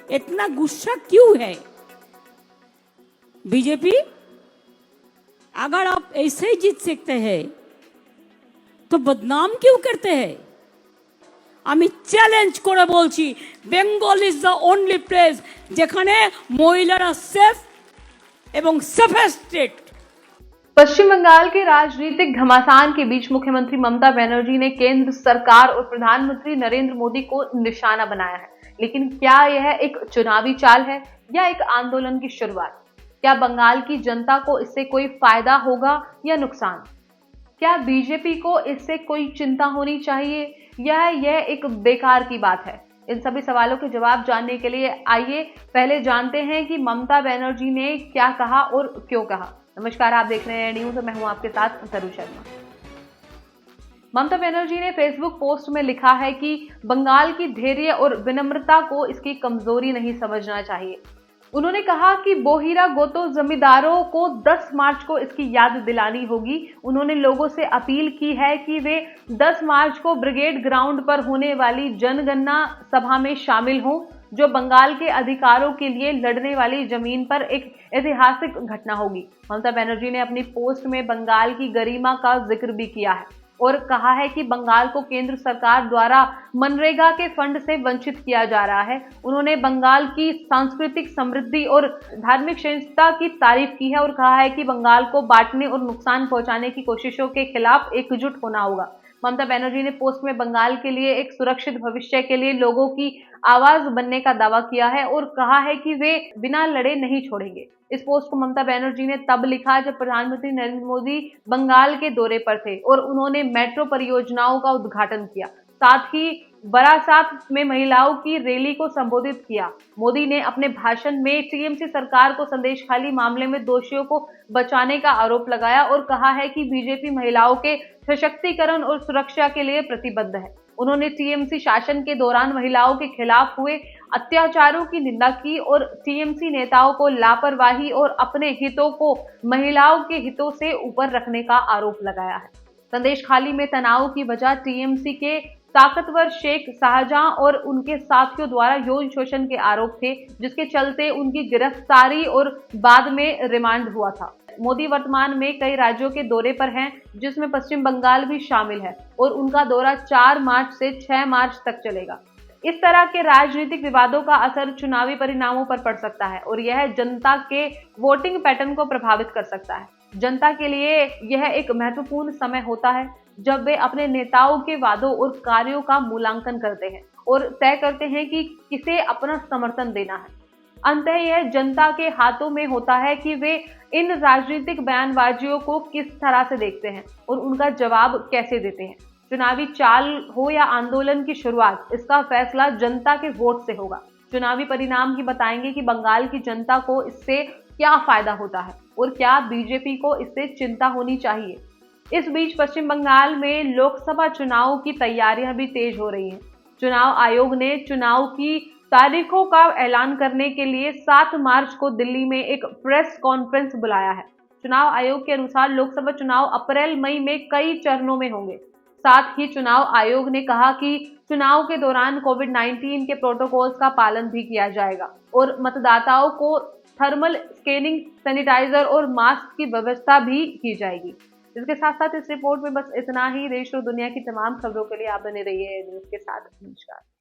इतना गुस्सा क्यों है? बीजेपी, अगर आप ऐसे ही जीत सकते हैं तो बदनाम क्यों करते हैं? আমি চ্যালেঞ্জ করে বলছি, Bengal is the only place যেখানে মহিলারা সেফ এবং সেফেস্ট স্টেट। पश्चिम बंगाल के राजनीतिक घमासान के बीच मुख्यमंत्री ममता बनर्जी ने केंद्र सरकार और प्रधानमंत्री नरेंद्र मोदी को निशाना बनाया है। लेकिन क्या यह एक चुनावी चाल है या एक आंदोलन की शुरुआत? क्या बंगाल की जनता को इससे कोई फायदा होगा या नुकसान? क्या बीजेपी को इससे कोई चिंता होनी चाहिए या यह एक बेकार की बात है? इन सभी सवालों के जवाब जानने के लिए आइए पहले जानते हैं कि ममता बनर्जी ने क्या कहा और क्यों कहा। नमस्कार, आप देख रहे हैं न्यूज़ और मैं हूं आपके साथ तरू शर्मा। ममता बनर्जी ने फेसबुक पोस्ट में लिखा है कि बंगाल की धैर्य और विनम्रता को इसकी कमजोरी नहीं समझना चाहिए। उन्होंने कहा कि बोहिरा गोतो जमींदारों को 10 मार्च को इसकी याद दिलानी होगी। उन्होंने लोगों से अपील की है कि वे 10 मार्च को ब्रिगेड ग्राउंड पर होने वाली जनगणना सभा में शामिल हों, जो बंगाल के अधिकारों के लिए लड़ने वाली जमीन पर एक ऐतिहासिक घटना होगी। ममता बनर्जी ने अपनी पोस्ट में बंगाल की गरिमा का जिक्र भी किया है और कहा है कि बंगाल को केंद्र सरकार द्वारा मनरेगा के फंड से वंचित किया जा रहा है। उन्होंने बंगाल की सांस्कृतिक समृद्धि और धार्मिक सहिष्णुता की तारीफ की है और कहा है कि बंगाल को बांटने और नुकसान पहुंचाने की कोशिशों के खिलाफ एकजुट होना होगा। ममता बनर्जी ने पोस्ट में बंगाल के लिए एक सुरक्षित भविष्य के लिए लोगों की आवाज बनने का दावा किया है और कहा है कि वे बिना लड़े नहीं छोड़ेंगे। इस पोस्ट को ममता बनर्जी ने तब लिखा जब प्रधानमंत्री नरेंद्र मोदी बंगाल के दौरे पर थे और उन्होंने मेट्रो परियोजनाओं का उद्घाटन किया, साथ ही बरासात में महिलाओं की रैली को संबोधित किया। मोदी ने अपने भाषण में टीएमसी सरकार को संदेशखाली मामले में दोषियों को बचाने का आरोप लगाया और कहा है कि बीजेपी महिलाओं के सशक्तिकरण और सुरक्षा के लिए प्रतिबद्ध है। उन्होंने टीएमसी शासन के दौरान महिलाओं के खिलाफ हुए अत्याचारों की निंदा की और टीएमसी नेताओं को लापरवाही और अपने हितों को महिलाओं के हितों से ऊपर रखने का आरोप लगाया है। संदेशखाली में तनाव की वजह टीएमसी के ताकतवर शेख शाहजहां और उनके साथियों द्वारा यौन शोषण के आरोप थे, जिसके चलते उनकी गिरफ्तारी और बाद में रिमांड हुआ था। मोदी वर्तमान में कई राज्यों के दौरे पर हैं, जिसमें पश्चिम बंगाल भी शामिल है और उनका दौरा 4 मार्च से 6 मार्च तक चलेगा। इस तरह के राजनीतिक विवादों का असर चुनावी परिणामों पर पड़ सकता है और यह जनता के वोटिंग पैटर्न को प्रभावित कर सकता है। जनता के लिए यह एक महत्वपूर्ण समय होता है जब वे अपने नेताओं के वादों और कार्यों का मूल्यांकन करते हैं और तय करते हैं कि किसे अपना समर्थन देना है। अंततः यह जनता के हाथों में होता है कि वे इन राजनीतिक बयानबाजियों को किस तरह से देखते हैं और उनका जवाब कैसे देते हैं। चुनावी चाल हो या आंदोलन की शुरुआत, इसका फैसला जनता के वोट से होगा। चुनावी परिणाम ही बताएंगे कि बंगाल की जनता को इससे क्या फायदा होता है और क्या बीजेपी को इससे चिंता होनी चाहिए। इस बीच पश्चिम बंगाल में लोकसभा चुनाव की तैयारियां भी तेज हो रही हैं। चुनाव आयोग ने चुनाव की तारीखों का ऐलान करने के लिए 7 मार्च को दिल्ली में एक प्रेस कॉन्फ्रेंस बुलाया है। चुनाव आयोग के अनुसार लोकसभा चुनाव अप्रैल मई में कई चरणों में होंगे। साथ ही चुनाव आयोग ने कहा कि चुनाव के दौरान कोविड-19 के प्रोटोकॉल्स का पालन भी किया जाएगा और मतदाताओं को थर्मल स्कैनिंग, सैनिटाइजर और मास्क की व्यवस्था भी की जाएगी। इसके साथ साथ इस रिपोर्ट में बस इतना ही। देश और दुनिया की तमाम खबरों के लिए आप बने रहिए न्यूज़ के साथ। नमस्कार।